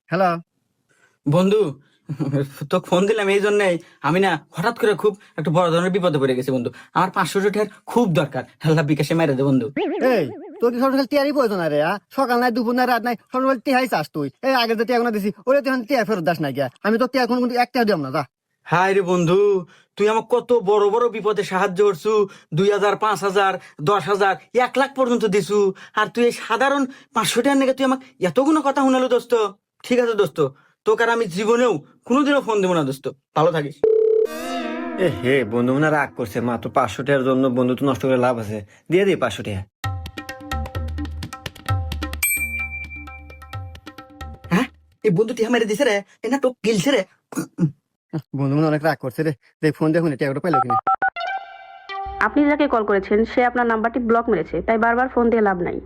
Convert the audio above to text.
Hello বন্ধু, তো phone দিলাম এই জন্যই, আমি না হঠাৎ করে খুব একটা বড় ধরনের বিপদে পড়ে গেছি বন্ধু। আমার 500 টাকার খুব দরকার, আল্লাহ বিকাশে মেরে দে বন্ধু। এই তোর কি সকাল টিয়ারই প্রয়োজন রে সকাল নাই দুপুর নাই রাত নাই সকাল টিহাই চাস তুই এই আগে যে টিয়া কোনো দিছি ওরে তুই টিয়া ফেরত দাস না গিয়া আমি তো টিয়া কোনো একটা দিলাম না যা হায় রে বন্ধু, তুই আমার কত বড় বড় বিপদে সাহায্য করছু। 2000, 5000, 10,000, 1 লাখ পর্যন্ত দিছু। আর তুই এই সাধারণ 500 টাকার নাকি তুই আমাকে এতগুলো কথা শুনালো দোস্ত। ঠিক আছে দোস্ত, তোকে আর আমি জীবনেও কোনোদিনও ফোন দেবো না দোস্ত। ভালো থাকিস। এ হে বন্ধু মনে রাগ করছে মাত্র 500 টাকার জন্য বন্ধু তো নষ্ট করে লাভ আছে দিয়ে দিই 500 টাকা। হ্যাঁ, এই বন্ধু টিহা মেরে দিছে রে, এ না তো গিলছে রে। বন্ধু মনে অনেক রাগ করছে রে দেখ ফোন দেখুন টিয়াটা পাইলো কিনা। আপনি যাকে কল করেছেন সে আপনার নাম্বারটি ব্লক মেরেছে, তাই বারবার ফোন দিয়ে লাভ নাই।